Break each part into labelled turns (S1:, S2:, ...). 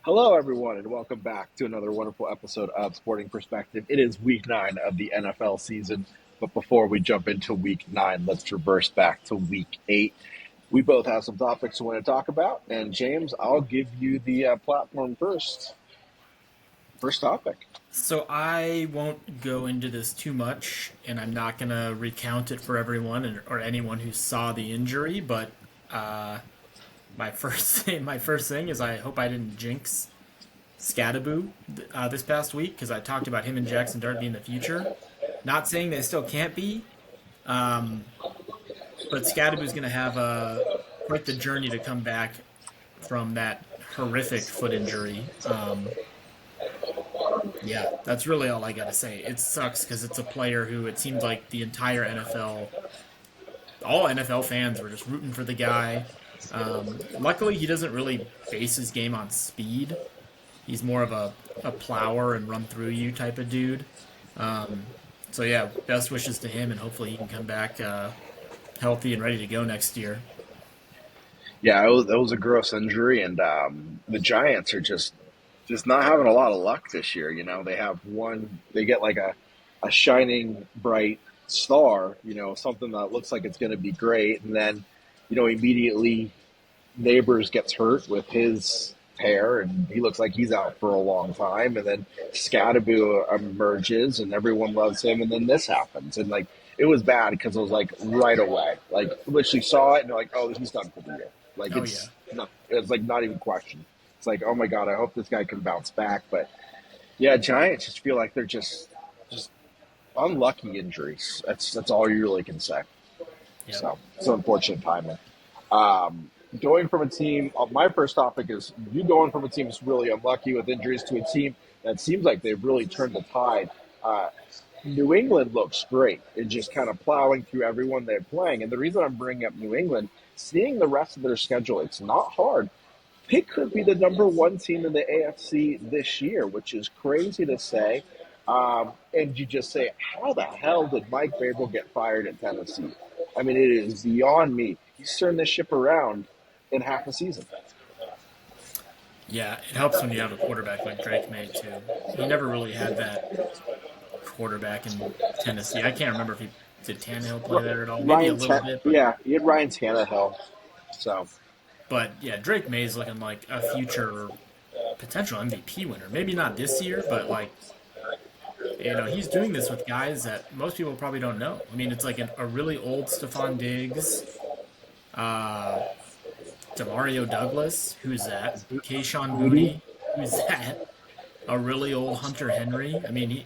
S1: Hello, everyone, and welcome back to another wonderful episode of Sporting Perspective. It is week 9 of the NFL season, but before we jump into week 9, let's reverse back to week 8. We both have some topics we want to talk about, and James, I'll give you the platform first. First topic.
S2: So I won't go into this too much, and I'm not gonna recount it for everyone or anyone who saw the injury. But uh, my first thing is I hope I didn't jinx Scadaboo this past week because I talked about him and Jackson Dart being the future. Not saying they still can't be, um, but Scadaboo's gonna have quite the journey to come back from that horrific foot injury. Yeah, that's really all I gotta say. It sucks because it's a player who it seemed like the entire NFL, all NFL fans were just rooting for the guy. Luckily, he doesn't really base his game on speed. He's more of a plower and run through you type of dude. Um, so yeah, best wishes to him, and hopefully he can come back healthy and ready to go next year.
S1: Yeah, it was a gross injury, and the Giants are just not having a lot of luck this year. They have they get like a shining bright star, something that looks like it's going to be great, and then immediately Neighbors gets hurt with his hair, and he looks like he's out for a long time. And then Scadaboo emerges, and everyone loves him. And then this happens, and like it was bad because it was like right away, like literally saw it, and they're like, "Oh, he's done for the year." Like
S2: Oh yeah,
S1: it's like not even question. It's like, oh my god, I hope this guy can bounce back. But yeah, Giants just feel like they're just unlucky injuries. That's all you really can say.
S2: yep.
S1: So it's unfortunate timing. Um, Going from a team, my first topic is you going from a team that's really unlucky with injuries to a team that seems like they've really turned the tide. Uh, New England looks great in just kind of plowing through everyone they're playing. And the reason I'm bringing up New England, seeing the rest of their schedule, it's not hard. They could be the number one team in the AFC this year, which is crazy to say. And you just say, how the hell did Mike Vrabel get fired at Tennessee? I mean, it is beyond me. He's turned this ship around in half a season.
S2: Yeah, it helps when you have a quarterback like Drake May too. He never really had that quarterback in Tennessee. I can't remember if he did Tannehill play there at all. Maybe a little bit, but
S1: Yeah, he had Ryan Tannehill. So
S2: yeah, Drake May's looking like a future potential MVP winner. Maybe not this year, but like he's doing this with guys that most people probably don't know. I mean, it's like a really old Stephon Diggs, uh, Demario Douglas, who's that? Kayshawn
S1: Moody.
S2: Mooney, who's that? A really old Hunter Henry. I mean,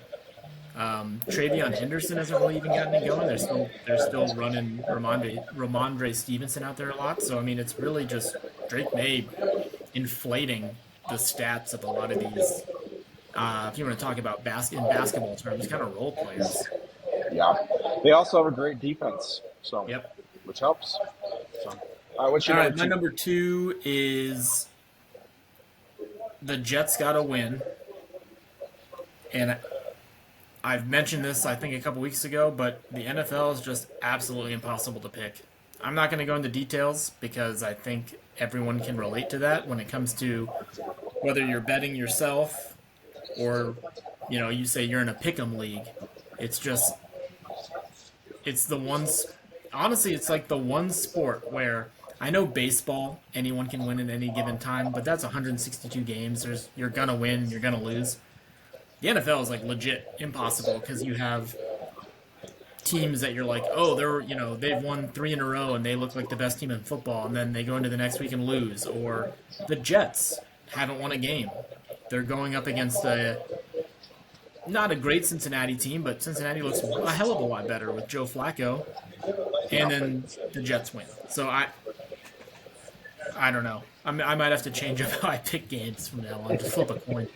S2: Travion Henderson hasn't really even gotten it going. They're still running Ramondre Stevenson out there a lot. So I mean, it's really just Drake May inflating the stats of a lot of these. If you want to talk about in basketball terms, kind of role players.
S1: Yeah, they also have a great defense. So,
S2: Yep.
S1: which helps. So, what's
S2: All
S1: your number
S2: right, my
S1: two?
S2: number two is the Jets got to win, and I've mentioned this I think a couple weeks ago, but the NFL is just absolutely impossible to pick. I'm not going to go into details because I think everyone can relate to that when it comes to whether you're betting yourself or you say you're in a pick'em league. It's just it's the one. Honestly, it's like the one sport where I know baseball anyone can win at any given time, but that's 162 games. You're gonna win, you're gonna lose. The NFL is like legit impossible because you have teams that you're like, oh, they've won three in a row and they look like the best team in football, and then they go into the next week and lose. Or the Jets haven't won a game. They're going up against a not a great Cincinnati team, but Cincinnati looks a hell of a lot better with Joe Flacco, and then the Jets win. So I don't know. I might have to change up how I pick games from now on. Just flip a coin.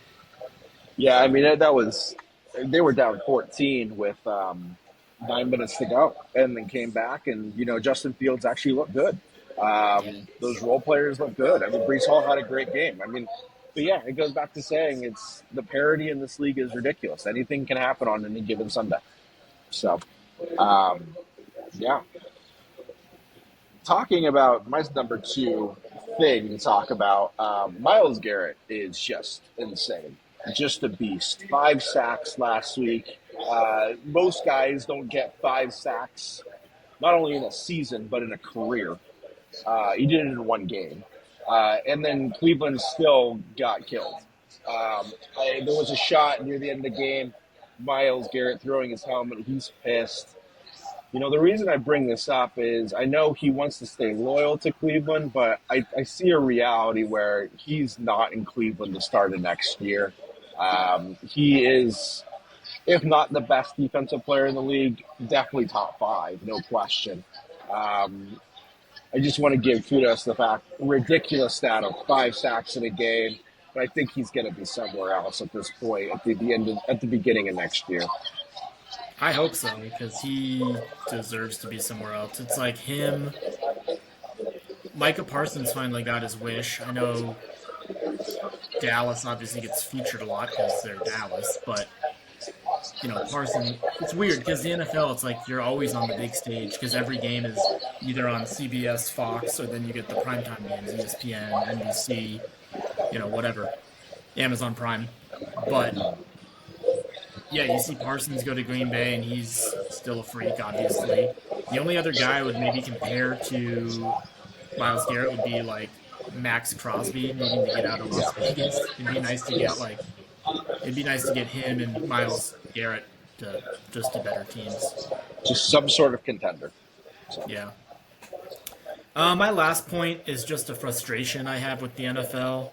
S1: Yeah, I mean that was they were down 14 with 9 minutes to go, and then came back, and Justin Fields actually looked good.
S2: Yeah.
S1: Those role players look good. I mean, Brees Hall had a great game. I mean, but yeah, it goes back to saying it's the parity in this league is ridiculous. Anything can happen on any given Sunday. So, um, yeah. Talking about my number two, thing to talk about. Miles Garrett is just insane, just a beast. 5 sacks last week. Most guys don't get 5 sacks, not only in a season but in a career. He did it in one game, and then Cleveland still got killed. There was a shot near the end of the game. Miles Garrett throwing his helmet. He's pissed. The reason I bring this up is I know he wants to stay loyal to Cleveland, but I see a reality where he's not in Cleveland to start of next year. He is, if not the best defensive player in the league, definitely top five, no question. Um, I just want to give kudos to the fact, ridiculous stat of 5 sacks in a game, but I think he's going to be somewhere else at this point at the beginning of next year.
S2: I hope so because he deserves to be somewhere else. It's like him. Micah Parsons finally got his wish. I know Dallas obviously gets featured a lot because they're Dallas, but Parsons. It's weird because the NFL, it's like you're always on the big stage because every game is either on CBS, Fox, or then you get the primetime games, ESPN, NBC, whatever, Amazon Prime. But yeah, you see Parsons go to Green Bay, and he's still a freak, obviously. The only other guy I would maybe compare to Miles Garrett would be like Max Crosby needing to get out of Las Vegas. It'd be nice to get him and Miles Garrett to better teams.
S1: Just some sort of contender. So.
S2: Yeah. My last point is just a frustration I have with the NFL.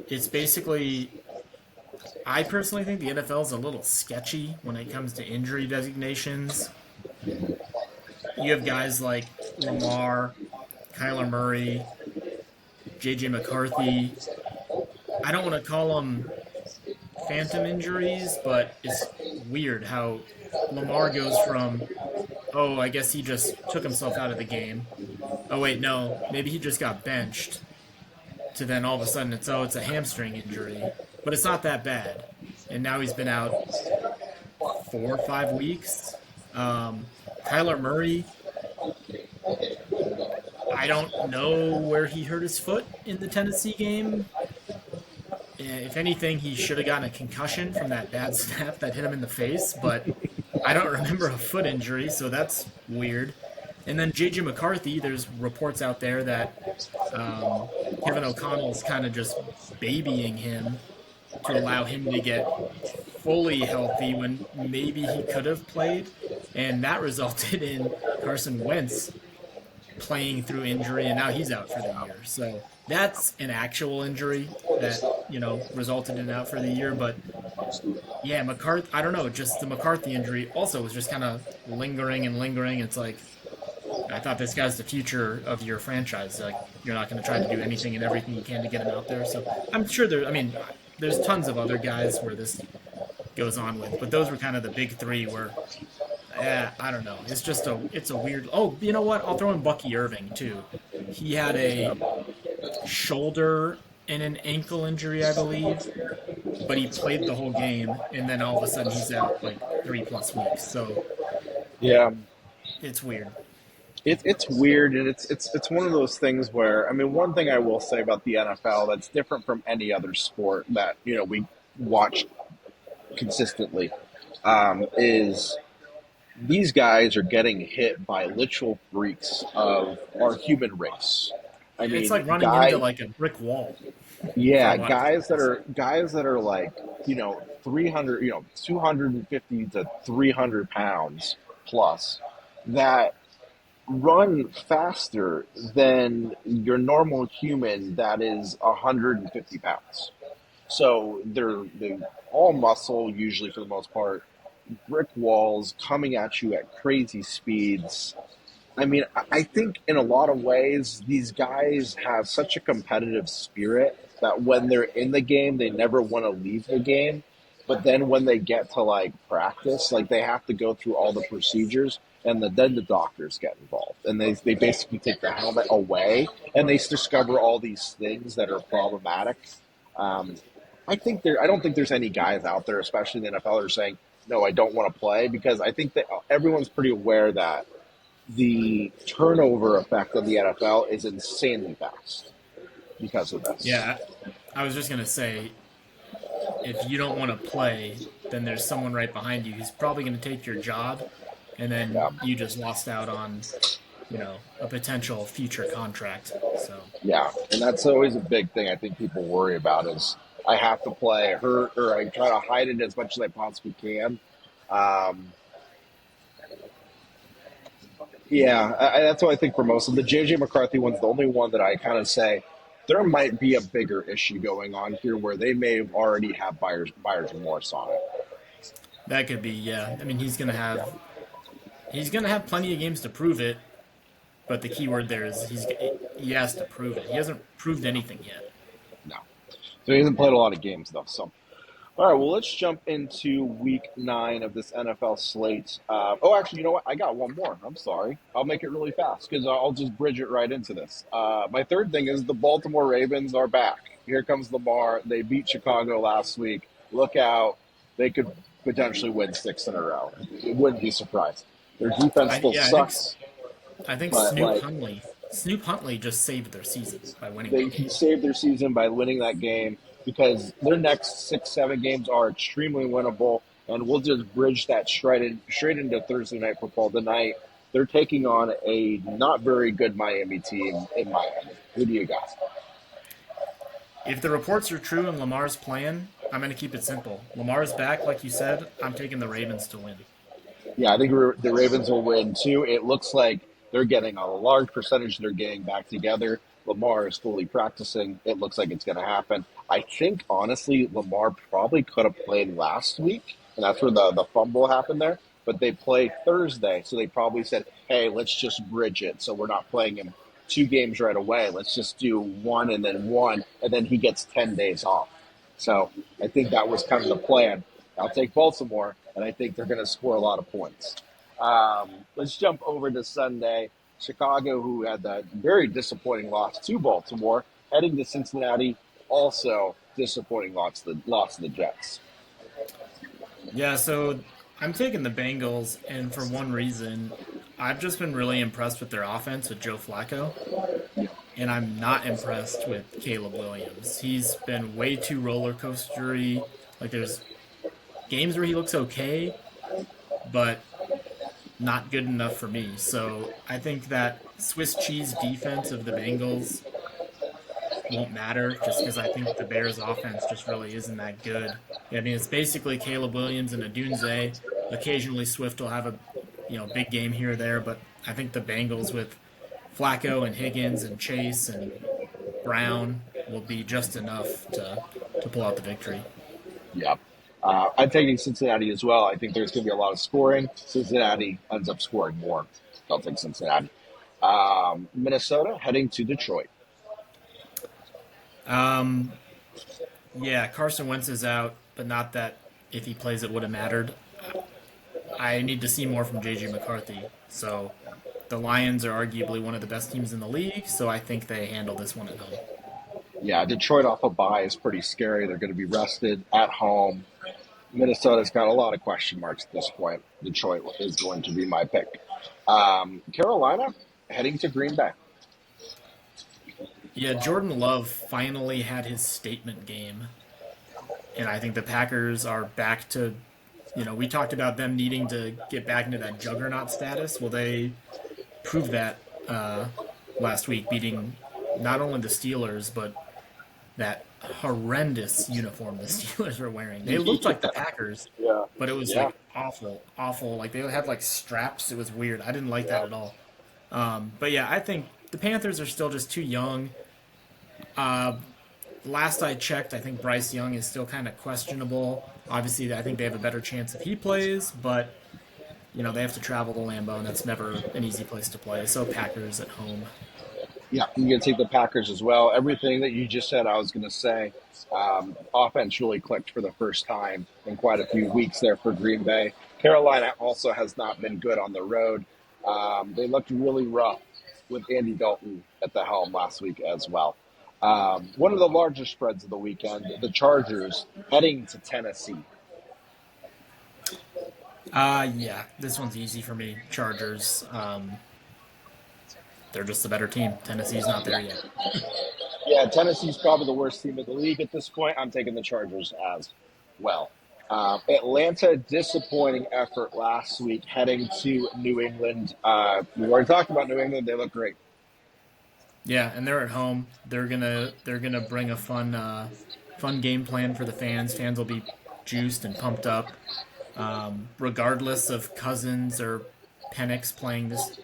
S2: It's basically, I personally think the NFL is a little sketchy when it comes to injury designations. You have guys like Lamar, Kyler Murray, J.J. McCarthy. I don't want to call them phantom injuries, but it's weird how Lamar goes from, oh, I guess he just took himself out of the game. Oh, wait, no, maybe he just got benched. To then all of a sudden it's a hamstring injury. But it's not that bad. And now he's been out 4 or 5 weeks. Kyler Murray, I don't know where he hurt his foot in the Tennessee game. If anything, he should have gotten a concussion from that bad snap that hit him in the face, but I don't remember a foot injury, so that's weird. And then J.J. McCarthy, there's reports out there that Kevin O'Connell's kind of just babying him to allow him to get fully healthy when maybe he could have played. And that resulted in Carson Wentz playing through injury, and now he's out for the year. So that's an actual injury that, resulted in out for the year. But yeah, McCarthy, I don't know, just the McCarthy injury also was just kind of lingering and lingering. It's like, I thought this guy's the future of your franchise. Like, you're not going to try to do anything and everything you can to get him out there. So I'm sure there's tons of other guys where this goes on with, but those were kind of the big three where, I don't know. It's a weird. Oh, you know what? I'll throw in Bucky Irving too. He had a shoulder and an ankle injury, I believe, but he played the whole game, and then all of a sudden he's out like 3+ weeks. So
S1: yeah,
S2: it's weird.
S1: It's weird, and it's one of those things where, one thing I will say about the NFL that's different from any other sport that we watch consistently, is these guys are getting hit by literal freaks of our human race.
S2: It's like running into like a brick wall.
S1: Yeah, guys that are like 300, 250 to 300 pounds plus that run faster than your normal human that is 150 pounds. So they're all muscle, usually for the most part, brick walls coming at you at crazy speeds. I think in a lot of ways, these guys have such a competitive spirit that when they're in the game, they never want to leave the game. But then when they get to like practice, like they have to go through all the procedures, and then the doctors get involved, and they basically take the helmet away, and they discover all these things that are problematic. I don't think there's any guys out there, especially in the NFL, that are saying, no, I don't want to play, because I think that everyone's pretty aware that the turnover effect of the NFL is insanely fast. because of this.
S2: Yeah, I was just gonna say, if you don't want to play, then there's someone right behind you who's probably gonna take your job, and then
S1: Yeah.
S2: you just lost out on, a potential future contract. So
S1: Yeah, and that's always a big thing I think people worry about is I have to play hurt or I try to hide it as much as I possibly can. Um, yeah, that's what I think for most of the JJ McCarthy one's the only one that I kind of say there might be a bigger issue going on here where they may have already have buyer's remorse on it.
S2: that could be, yeah. I mean,
S1: Yeah,
S2: he's gonna have plenty of games to prove it, but the key word there is he has to prove it. He hasn't proved anything yet.
S1: no. So he hasn't played a lot of games though. So all right, well, let's jump into week 9 of this NFL slate. Actually, you know what? I got one more. I'm sorry. I'll make it really fast because I'll just bridge it right into this. My third thing is the Baltimore Ravens are back. Here comes Lamar. They beat Chicago last week. Look out. They could potentially win 6 in a row. It wouldn't be surprised. Their defense
S2: I
S1: still
S2: yeah,
S1: sucks,
S2: I think
S1: but like
S2: Snoop Huntley just saved their season by winning
S1: they
S2: that
S1: can
S2: game.
S1: save their season by winning that game because their next 6, 7 games are extremely winnable, and we'll just bridge that straight into Thursday night football tonight. They're taking on a not very good Miami team in Miami. Who do you got?
S2: If the reports are true and Lamar's playing, I'm going to keep it simple. Lamar's back, like you said. I'm taking the Ravens to win.
S1: Yeah, I think the Ravens will win too. It looks like they're getting a large percentage of their gang back together. Lamar is fully practicing. It looks like it's going to happen. I think, honestly, Lamar probably could have played last week, and that's where the fumble happened there. But they play Thursday, so they probably said, hey, let's just bridge it. So we're not playing him 2 games right away. Let's just do one, and then he gets 10 days off. So I think that was kind of the plan. I'll take Baltimore, and I think they're going to score a lot of points. Let's jump over to Sunday. Chicago, who had that very disappointing loss to Baltimore, heading to Cincinnati, also disappointing loss to the Jets.
S2: Yeah, so I'm taking the Bengals, and for one reason, I've just been really impressed with their offense with Joe Flacco, and I'm not impressed with Caleb Williams. He's been way too roller coastery. Like there's games where he looks okay, but not good enough for me. So I think that Swiss cheese defense of the Bengals won't matter just because I think the Bears offense just really isn't that good. I mean, it's basically Caleb Williams and Adunze. Occasionally Swift will have a big game here or there, but I think the Bengals with Flacco and Higgins and Chase and Brown will be just enough to pull out the victory.
S1: Yeah. I'm taking Cincinnati as well. I think there's going to be a lot of scoring. Cincinnati ends up scoring more. I'll take Cincinnati. Minnesota heading to Detroit.
S2: Um, yeah, Carson Wentz is out, but not that if he plays it would have mattered. I need to see more from JJ McCarthy. So the Lions are arguably one of the best teams in the league, so I think they handle this one at home.
S1: Yeah, Detroit off a bye is pretty scary. They're going to be rested at home. Minnesota's got a lot of question marks at this point. Detroit is going to be my pick. Carolina heading to Green Bay.
S2: Yeah, Jordan Love finally had his statement game, and I think the Packers are back to, we talked about them needing to get back into that juggernaut status. Well, they proved that last week, beating not only the Steelers, but that horrendous uniform the Steelers were wearing. They looked like the Packers,
S1: Yeah,
S2: but it was
S1: yeah,
S2: like awful, awful. Like they had like straps. It was weird. I didn't like that
S1: yeah.
S2: at all. But yeah, I think the Panthers are still just too young. Uh, Last I checked, I think Bryce Young is still kind of questionable. Obviously, I think they have a better chance if he plays, but they have to travel to Lambeau, and that's never an easy place to play. So Packers at home.
S1: Yeah, I'm going to take the Packers as well. Everything that you just said, I was going to say. Offense really clicked for the first time in quite a few weeks there for Green Bay. Carolina also has not been good on the road. They looked really rough with Andy Dalton at the helm last week as well. One of the larger spreads of the weekend, the Chargers heading to Tennessee.
S2: Yeah, this one's easy for me. Chargers. They're just a better team. Tennessee's not there
S1: Yeah,
S2: yet.
S1: Yeah, Tennessee's probably the worst team in the league at this point. I'm taking the Chargers as well. Atlanta, disappointing effort last week heading to New England. We already talked about New England. They look great.
S2: Yeah, and they're at home. They're gonna bring a fun game plan for the fans. Fans will be juiced and pumped up, regardless of Cousins or Penix playing this.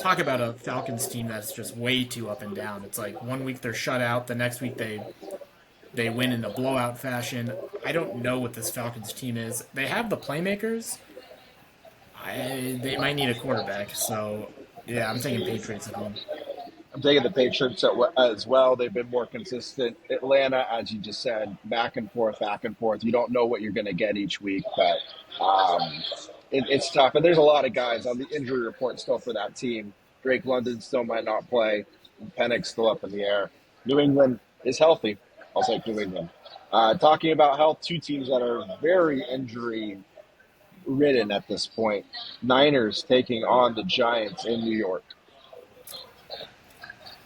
S2: Talk about a Falcons team that's just way too up and down. It's like one week they're shut out, the next week they win in a blowout fashion. I don't know what this Falcons team is. They have the playmakers. They might need a quarterback. So yeah, I'm taking Patriots at home.
S1: I'm taking the Patriots as well. They've been more consistent. Atlanta, as you just said, back and forth, back and forth. You don't know what you're going to get each week, but it's tough. And there's a lot of guys on the injury report still for that team. Drake London still might not play. Penix still up in the air. New England is healthy. I'll take New England. Talking about health, two teams that are very injury ridden at this point. Niners taking on the Giants in New York.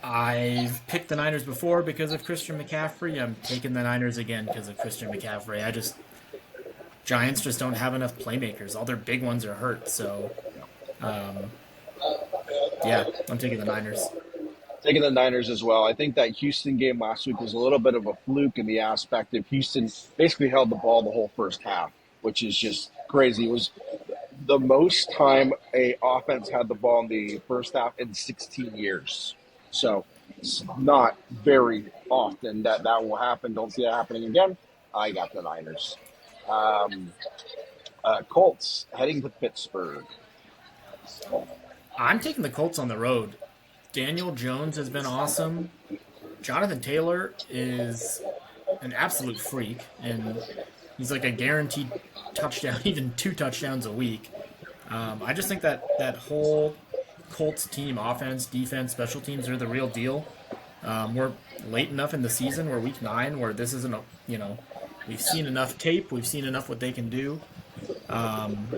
S2: I've picked the Niners before because of Christian McCaffrey. I'm taking the Niners again because of Christian McCaffrey. Giants just don't have enough playmakers. All their big ones are hurt. So, um, yeah, I'm taking the Niners.
S1: Taking the Niners as well. I think that Houston game last week was a little bit of a fluke in the aspect of Houston basically held the ball the whole first half, which is just crazy. It was the most time a offense had the ball in the first half in 16 years. So it's not very often that will happen. Don't see that happening again. I got the Niners. Um, Colts heading to Pittsburgh.
S2: I'm taking the Colts on the road. Daniel Jones has been awesome. Jonathan Taylor is an absolute freak, and he's like a guaranteed touchdown, even two touchdowns a week. I just think that whole Colts team, offense, defense, special teams, are the real deal. We're late enough in the season, we're week 9, where this isn't we've seen enough tape, we've seen enough what they can do. Um,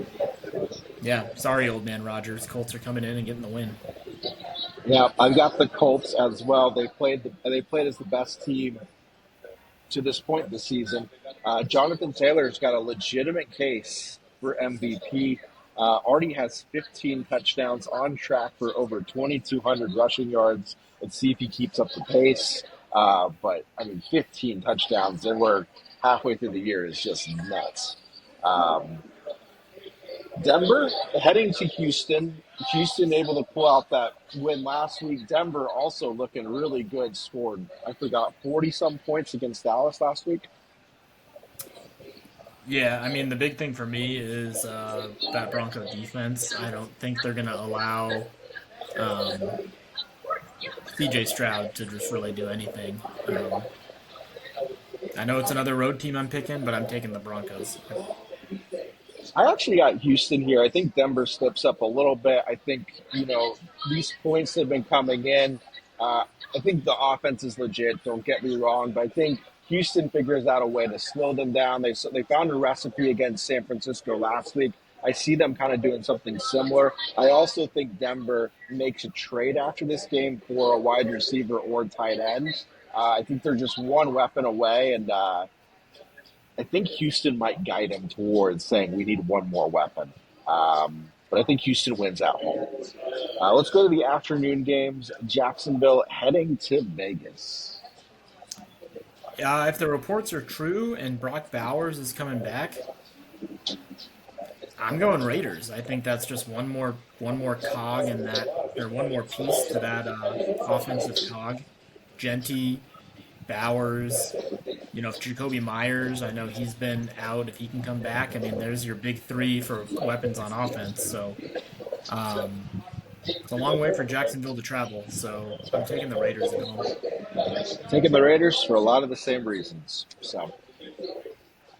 S2: yeah, sorry, old man Rogers. Colts are coming in and getting the win.
S1: Yeah, I've got the Colts as well. They played as the best team to this point this season. Jonathan Taylor's got a legitimate case for MVP. Already has 15 touchdowns, on track for over 2,200 rushing yards. Let's see if he keeps up the pace. But I mean, 15 touchdowns, and we're halfway through the year is just nuts. Um, Denver heading to Houston. Houston able to pull out that win last week. Denver also looking really good. Scored, I forgot, 40 some points against Dallas last week.
S2: Yeah, I mean the big thing for me is that Bronco defense. I don't think they're going to allow um, CJ Stroud to just really do anything. I know it's another road team I'm picking, but I'm taking the Broncos.
S1: I actually got Houston here. I think Denver slips up a little bit. I think, these points have been coming in. I think the offense is legit. Don't get me wrong, but I think Houston figures out a way to slow them down. They found a recipe against San Francisco last week. I see them kind of doing something similar. I also think Denver makes a trade after this game for a wide receiver or tight end. I think they're just one weapon away, and I think Houston might guide him towards saying we need one more weapon. But I think Houston wins at home. Let's go to the afternoon games. Jacksonville heading to Vegas.
S2: If the reports are true and Brock Bowers is coming back, I'm going Raiders. I think that's just one more cog in that, or one more piece to that offensive cog. Genty, Bowers, if Jacoby Myers, I know he's been out. If he can come back, I mean, there's your big three for weapons on offense. So it's a long way for Jacksonville to travel. So I'm taking the Raiders at home.
S1: Taking the Raiders for a lot of the same reasons. So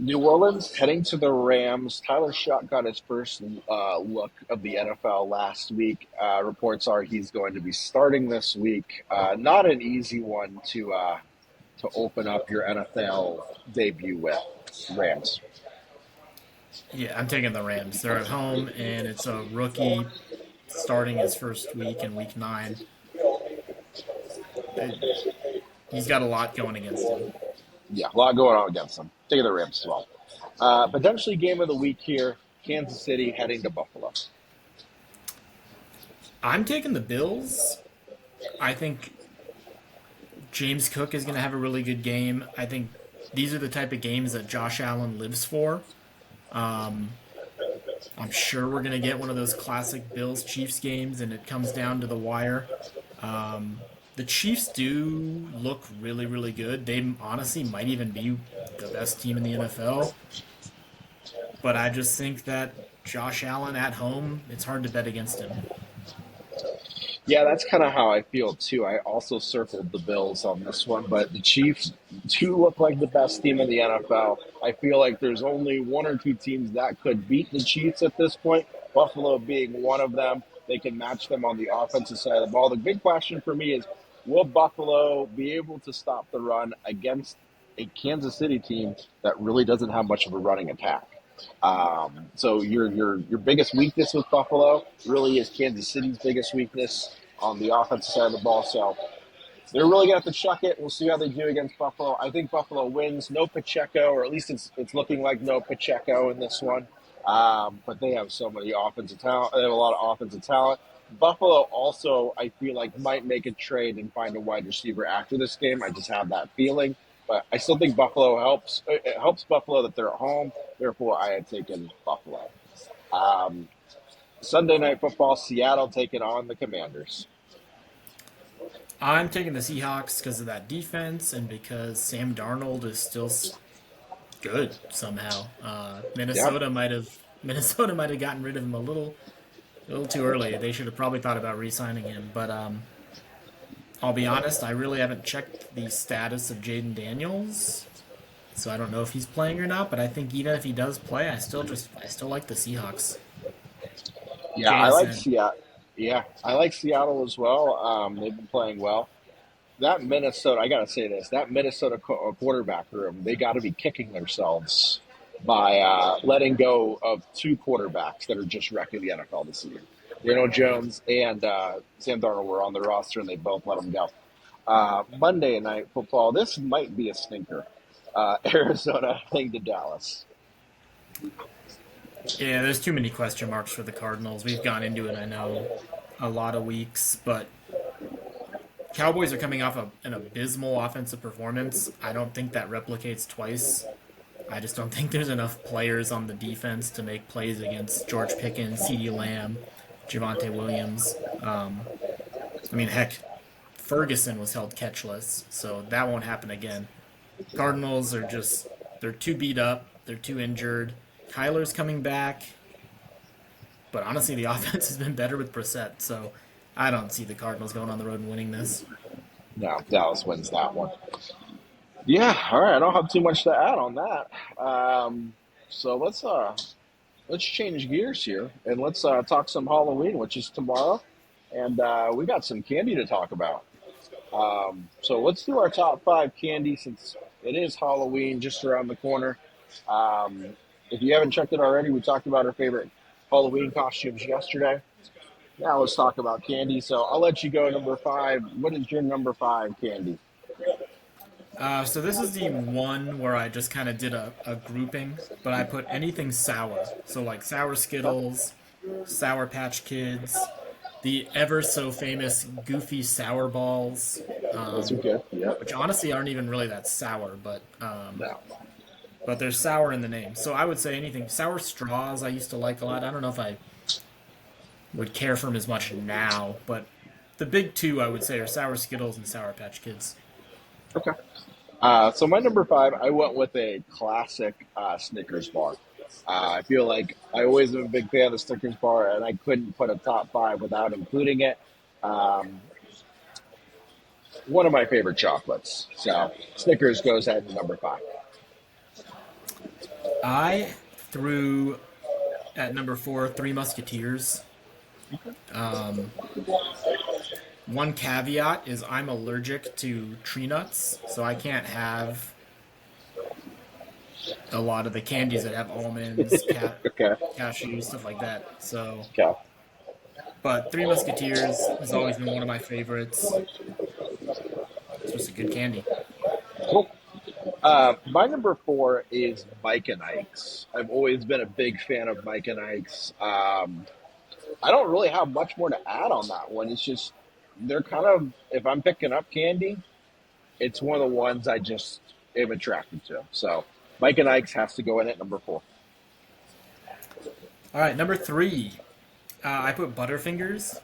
S1: New Orleans heading to the Rams. Tyler Schott got his first look of the NFL last week. Reports are he's going to be starting this week. Not an easy one to open up your NFL debut with. Rams.
S2: Yeah, I'm taking the Rams. They're at home, and it's a rookie starting his first week in week 9. he's got a lot going against him.
S1: Yeah, a lot going on against them. Taking the Rams as well. Potentially game of the week here. Kansas City heading to Buffalo.
S2: I'm taking the Bills. I think James Cook is going to have a really good game. I think these are the type of games that Josh Allen lives for. Um, I'm sure we're going to get one of those classic Bills Chiefs games, and it comes down to the wire. The Chiefs do look really, really good. They honestly might even be the best team in the NFL. But I just think that Josh Allen at home, it's hard to bet against him.
S1: Yeah, that's kind of how I feel too. I also circled the Bills on this one, but the Chiefs do look like the best team in the NFL. I feel like there's only one or two teams that could beat the Chiefs at this point, Buffalo being one of them. They can match them on the offensive side of the ball. The big question for me is, will Buffalo be able to stop the run against a Kansas City team that really doesn't have much of a running attack? So your biggest weakness with Buffalo really is Kansas City's biggest weakness on the offensive side of the ball. So they're really going to have to chuck it. We'll see how they do against Buffalo. I think Buffalo wins. No Pacheco, or at least it's looking like no Pacheco in this one. But they have so many offensive talent. They have a lot of offensive talent. Buffalo also, I feel like, might make a trade and find a wide receiver after this game. I just have that feeling. But I still think Buffalo helps. It helps Buffalo that they're at home. Therefore, I had taken Buffalo. Um, Sunday Night Football, Seattle taking on the Commanders.
S2: I'm taking the Seahawks because of that defense and because Sam Darnold is still good somehow.
S1: Yep.
S2: Minnesota might have gotten rid of him a little too early. They should have probably thought about re-signing him. But I'll be honest, I really haven't checked the status of Jaden Daniels, so I don't know if he's playing or not. But I think even if he does play, I still like the Seahawks.
S1: Yeah, I like
S2: JSN.
S1: Seattle. Yeah, I like Seattle as well. They've been playing well. That Minnesota, I gotta say this, that Minnesota quarterback room, they got to be kicking themselves by letting go of two quarterbacks that are just wrecking the NFL this year.
S2: Yep.
S1: Jones and Sam Darnold were on the roster, and they both let them go. Monday Night Football, this might be a stinker. Arizona heading to Dallas.
S2: Yeah, there's too many question marks for the Cardinals. We've gone into it, I know, a lot of weeks, but Cowboys are coming off an abysmal offensive performance. I don't think that replicates twice. I just don't think there's enough players on the defense to make plays against George Pickens, CeeDee Lamb, Javante Williams. I mean, heck, Ferguson was held catchless, so that won't happen again. Cardinals are just, they're too beat up, they're too injured. Kyler's coming back, but honestly, the offense has been better with Brissett, so I don't see the Cardinals going on the road and winning this.
S1: No, Dallas wins that one. Yeah, all right. I don't have too much to add on that. So let's change gears here and let's talk some Halloween, which is tomorrow, and we got some candy to talk about. So let's do our top five candy since it is Halloween just around the corner. Um, if you haven't checked it already, we talked about our favorite Halloween costumes yesterday. Now let's talk about candy. So I'll let you go number five. What is your number five candy?
S2: So this is the one where I just kind of did a grouping, but I put anything sour. So like sour
S1: Okay.
S2: Skittles, Sour Patch Kids, the ever so famous Goofy Sour Balls,
S1: Those are good. Yep.
S2: which honestly aren't even really that sour,
S1: No.
S2: but they're sour in the name. So I would say anything sour straws. I used to like a lot. I don't know if I would care for them as much now, but the big two I would say are sour Skittles and Sour Patch Kids.
S1: Okay. So my number five, I went with a classic Snickers bar. I feel like I always am a big fan of the Snickers bar, and I couldn't put a top five without including it. Um, One of my favorite chocolates. So Snickers goes ahead to number five.
S2: I threw at number four Three Musketeers. Um, One caveat is I'm allergic to tree nuts, so I can't have a lot of the candies that have almonds,
S1: Okay.
S2: cashews, stuff like that. So,
S1: Okay.
S2: but Three Musketeers has always been one of my favorites. It's just a good candy.
S1: Cool. My number four is Mike and Ike's. I've always been a big fan of Mike and Ike's. I don't really have much more to add on that one. It's just they're kind of, if I'm picking up candy, it's one of the ones I just am attracted to. So Mike and Ike's has to go in at number four.
S2: All right, number three, I put Butterfingers.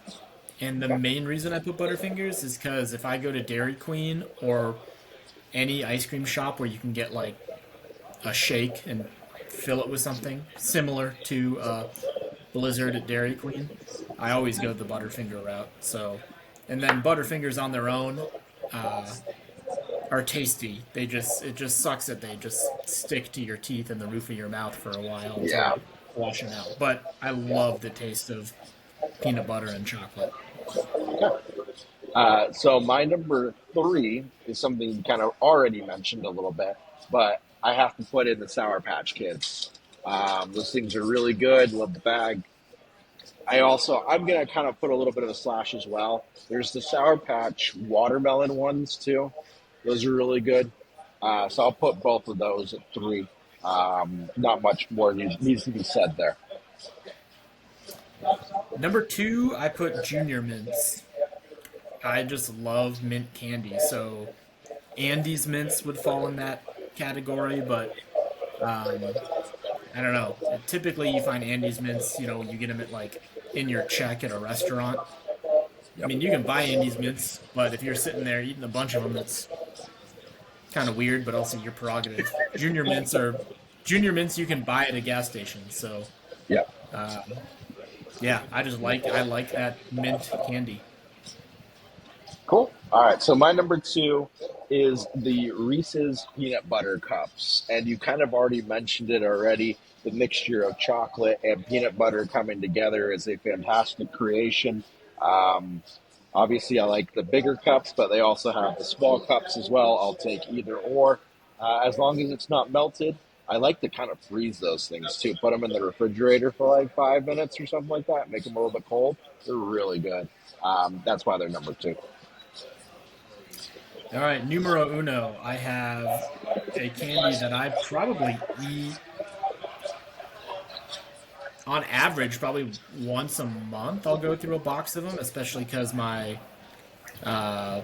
S2: And the main reason I put Butterfingers is because if I go to Dairy Queen or any ice cream shop where you can get like a shake and fill it with something similar to Blizzard at Dairy Queen, I always go the Butterfinger route. So, and then Butterfingers on their own are tasty. It just sucks that they just stick to your teeth and the roof of your mouth for a while until
S1: Yeah.
S2: you wash them out. But I love the taste of peanut butter and chocolate.
S1: So my number three is something you kind of already mentioned a little bit, but I have to put in the Sour Patch Kids. Those things are really good. Love the bag. I'm gonna kind of put a little bit of a slash as well. There's the Sour Patch watermelon ones too. Those are really good. So I'll put both of those at three. Not much more needs to be said there.
S2: Number two, I put Junior Mints. I just love mint candy, so Andes Mints would fall in that category, but um, I don't know. Typically, you find Andes Mints, you get them at like in your check at a restaurant. I
S1: Yep.
S2: mean, you can buy Andes Mints, but if you're sitting there eating a bunch of them, that's kind of weird, but also your prerogative. Junior Mints you can buy at a gas station, so
S1: Yep.
S2: yeah, I like that mint candy.
S1: Cool. All right. So my number two is the Reese's peanut butter cups, and you kind of already mentioned it already. The mixture of chocolate and peanut butter coming together is a fantastic creation. Um, Obviously, I like the bigger cups, but they also have the small cups as well. I'll take either or, as long as it's not melted. I like to kind of freeze those things too. Put them in the refrigerator for like 5 minutes or something like that. Make them a little bit cold. They're really good. That's why they're number two.
S2: All right, numero uno. I have a candy that I probably eat on average probably once a month. I'll go through a box of them, especially because my uh,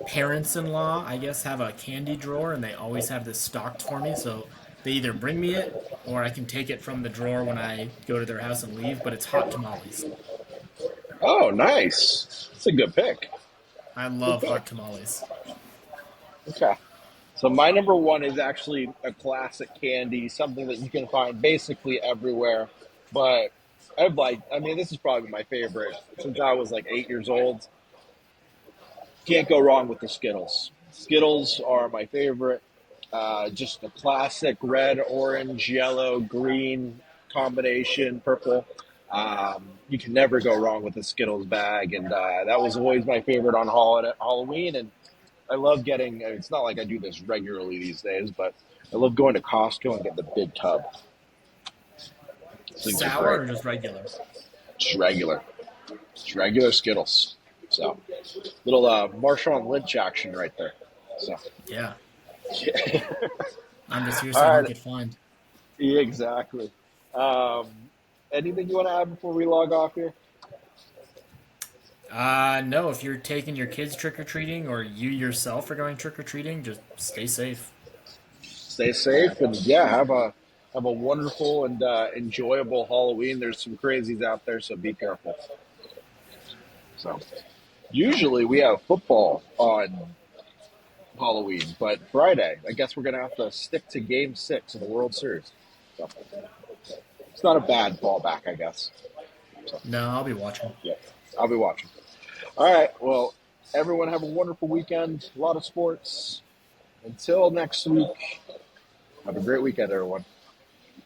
S2: parents-in-law, I guess, have a candy drawer and they always have this stocked for me. So they either bring me it or I can take it from the drawer when I go to their house and leave. But it's hot tamales.
S1: Oh, nice. That's a good pick.
S2: I
S1: Good
S2: love
S1: pick.
S2: hot tamales.
S1: Okay. So my number one is actually a classic candy, something that you can find basically everywhere. But I mean, this is probably my favorite since I was like 8 years old. Can't go wrong with the Skittles. Skittles are my favorite. Just the classic red, orange, yellow, green combination, purple. You can never go wrong with the Skittles bag, and that was always my favorite on Halloween. And I love getting. It's not like I do this regularly these days, but I love going to Costco and get the big tub. These things are
S2: Sour
S1: great.
S2: or just regular?
S1: Just regular, just regular Skittles. So little Marshawn Lynch action right there. So
S2: Yeah. I'm just here so I
S1: all
S2: don't
S1: right,
S2: get fined.
S1: yeah, exactly. Um, Anything you want to add before we log off here?
S2: No, if you're taking your kids trick or treating or you yourself are going trick or treating, just stay safe.
S1: Stay safe and yeah, have a wonderful and enjoyable Halloween. There's some crazies out there, so be careful. So usually we have football on Halloween, but Friday, I guess we're gonna have to stick to Game 6 of the World Series. So it's not a bad fallback, I guess. So
S2: No, I'll be watching.
S1: yeah, I'll be watching. All right, well, everyone have a wonderful weekend. A lot of sports. Until next week, have a great weekend, everyone.